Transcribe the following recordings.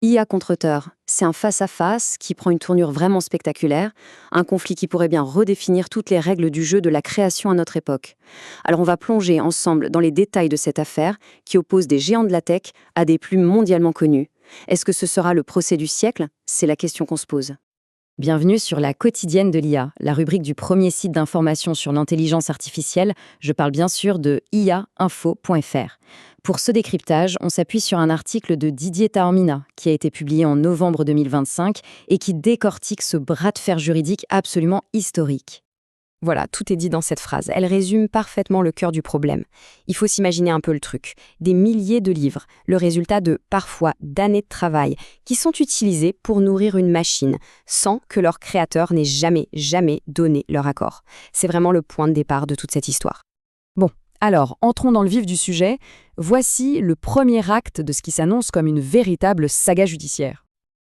IA contre Tor, c'est un face-à-face qui prend une tournure vraiment spectaculaire, un conflit qui pourrait bien redéfinir toutes les règles du jeu de la création à notre époque. Alors on va plonger ensemble dans les détails de cette affaire qui oppose des géants de la tech à des plumes mondialement connues. Est-ce que ce sera le procès du siècle? C'est la question qu'on se pose. Bienvenue sur la quotidienne de l'IA, la rubrique du premier site d'information sur l'intelligence artificielle. Je parle bien sûr de iainfo.fr. Pour ce décryptage, on s'appuie sur un article de Didier Taormina qui a été publié en novembre 2025 et qui décortique ce bras de fer juridique absolument historique. Voilà, tout est dit dans cette phrase. Elle résume parfaitement le cœur du problème. Il faut s'imaginer un peu le truc. Des milliers de livres, le résultat de, parfois, d'années de travail, qui sont utilisés pour nourrir une machine, sans que leur créateur n'ait jamais donné leur accord. C'est vraiment le point de départ de toute cette histoire. Bon, alors, entrons dans le vif du sujet. Voici le premier acte de ce qui s'annonce comme une véritable saga judiciaire.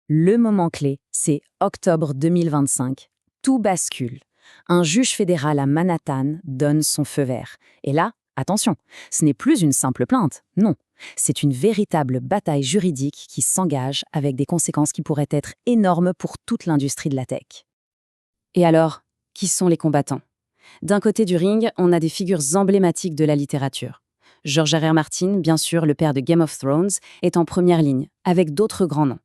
Le moment clé, c'est octobre 2025. Tout bascule. Un juge fédéral à Manhattan donne son feu vert. Et là, attention, ce n'est plus une simple plainte, non. C'est une véritable bataille juridique qui s'engage avec des conséquences qui pourraient être énormes pour toute l'industrie de la tech. Et alors, qui sont les combattants? D'un côté du ring, on a des figures emblématiques de la littérature. George R. R. Martin, bien sûr, le père de Game of Thrones, est en première ligne, avec d'autres grands noms.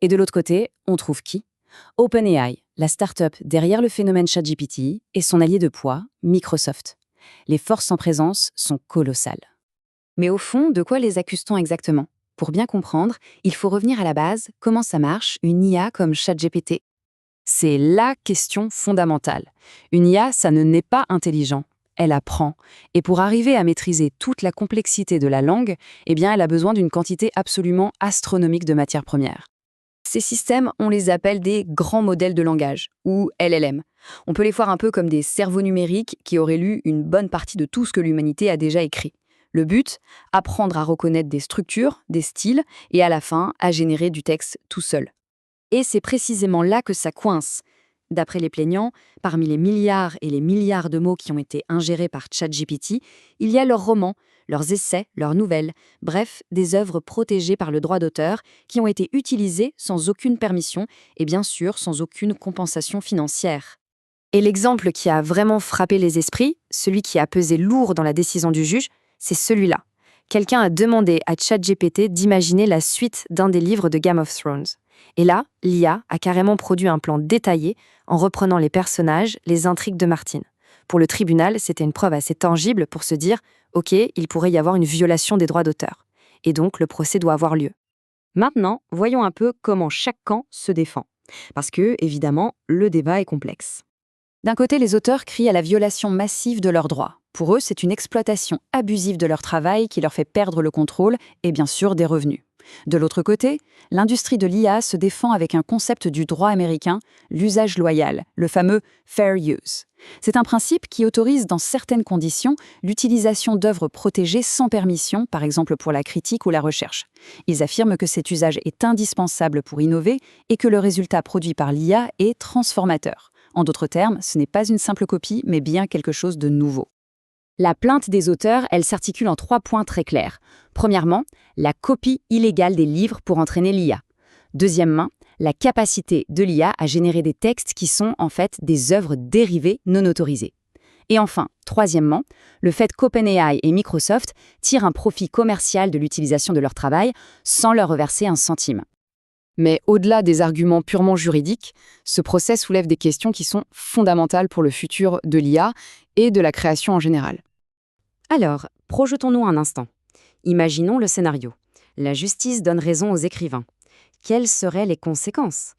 Et de l'autre côté, on trouve qui? OpenAI, la start-up derrière le phénomène ChatGPT, et son allié de poids, Microsoft. Les forces en présence sont colossales. Mais au fond, de quoi les accuse-t-on exactement? Pour bien comprendre, il faut revenir à la base, comment ça marche, une IA comme ChatGPT. C'est la question fondamentale. Une IA, ça ne naît pas intelligent. Elle apprend. Et pour arriver à maîtriser toute la complexité de la langue, eh bien, elle a besoin d'une quantité absolument astronomique de matières premières. Ces systèmes, on les appelle des grands modèles de langage, ou LLM. On peut les voir un peu comme des cerveaux numériques qui auraient lu une bonne partie de tout ce que l'humanité a déjà écrit. Le but, apprendre à reconnaître des structures, des styles, et à la fin, à générer du texte tout seul. Et c'est précisément là que ça coince. D'après les plaignants, parmi les milliards et les milliards de mots qui ont été ingérés par ChatGPT, il y a leurs romans, leurs essais, leurs nouvelles, bref, des œuvres protégées par le droit d'auteur qui ont été utilisées sans aucune permission et bien sûr sans aucune compensation financière. Et l'exemple qui a vraiment frappé les esprits, celui qui a pesé lourd dans la décision du juge, c'est celui-là. Quelqu'un a demandé à ChatGPT d'imaginer la suite d'un des livres de Game of Thrones. Et là, l'IA a carrément produit un plan détaillé en reprenant les personnages, les intrigues de Martin. Pour le tribunal, c'était une preuve assez tangible pour se dire « Ok, il pourrait y avoir une violation des droits d'auteur. » Et donc, le procès doit avoir lieu. Maintenant, voyons un peu comment chaque camp se défend. Parce que, évidemment, le débat est complexe. D'un côté, les auteurs crient à la violation massive de leurs droits. Pour eux, c'est une exploitation abusive de leur travail qui leur fait perdre le contrôle et bien sûr des revenus. De l'autre côté, l'industrie de l'IA se défend avec un concept du droit américain, l'usage loyal, le fameux fair use. C'est un principe qui autorise dans certaines conditions l'utilisation d'œuvres protégées sans permission, par exemple pour la critique ou la recherche. Ils affirment que cet usage est indispensable pour innover et que le résultat produit par l'IA est transformateur. En d'autres termes, ce n'est pas une simple copie, mais bien quelque chose de nouveau. La plainte des auteurs, elle s'articule en 3 points très clairs. Premièrement, la copie illégale des livres pour entraîner l'IA. Deuxièmement, la capacité de l'IA à générer des textes qui sont en fait des œuvres dérivées non autorisées. Et enfin, troisièmement, le fait qu'OpenAI et Microsoft tirent un profit commercial de l'utilisation de leur travail sans leur reverser un centime. Mais au-delà des arguments purement juridiques, ce procès soulève des questions qui sont fondamentales pour le futur de l'IA et de la création en général. Alors, projetons-nous un instant. Imaginons le scénario. La justice donne raison aux écrivains. Quelles seraient les conséquences?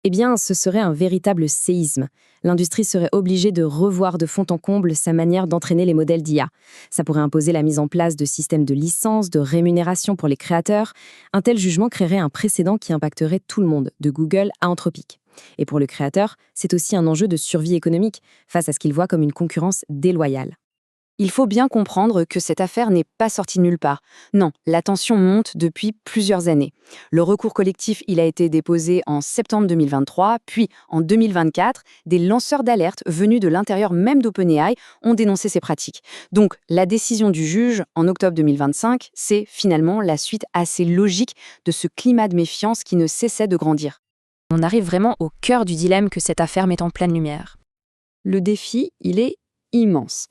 Eh bien, ce serait un véritable séisme. L'industrie serait obligée de revoir de fond en comble sa manière d'entraîner les modèles d'IA. Ça pourrait imposer la mise en place de systèmes de licence, de rémunération pour les créateurs. Un tel jugement créerait un précédent qui impacterait tout le monde, de Google à Anthropic. Et pour le créateur, c'est aussi un enjeu de survie économique, face à ce qu'il voit comme une concurrence déloyale. Il faut bien comprendre que cette affaire n'est pas sortie de nulle part. Non, la tension monte depuis plusieurs années. Le recours collectif, il a été déposé en septembre 2023, puis en 2024, des lanceurs d'alerte venus de l'intérieur même d'OpenAI ont dénoncé ces pratiques. Donc, la décision du juge en octobre 2025, c'est finalement la suite assez logique de ce climat de méfiance qui ne cessait de grandir. On arrive vraiment au cœur du dilemme que cette affaire met en pleine lumière. Le défi, il est immense.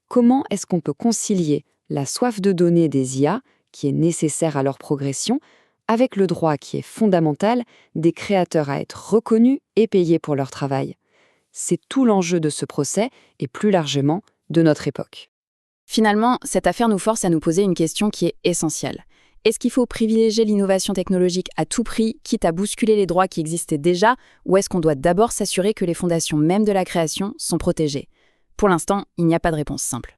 Comment est-ce qu'on peut concilier la soif de données des IA, qui est nécessaire à leur progression, avec le droit qui est fondamental des créateurs à être reconnus et payés pour leur travail? C'est tout l'enjeu de ce procès et plus largement de notre époque. Finalement, cette affaire nous force à nous poser une question qui est essentielle. Est-ce qu'il faut privilégier l'innovation technologique à tout prix, quitte à bousculer les droits qui existaient déjà, ou est-ce qu'on doit d'abord s'assurer que les fondations même de la création sont protégées? Pour l'instant, il n'y a pas de réponse simple.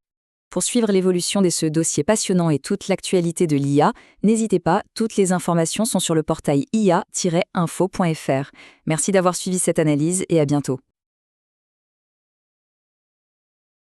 Pour suivre l'évolution de ce dossier passionnant et toute l'actualité de l'IA, n'hésitez pas, toutes les informations sont sur le portail ia-info.fr. Merci d'avoir suivi cette analyse et à bientôt.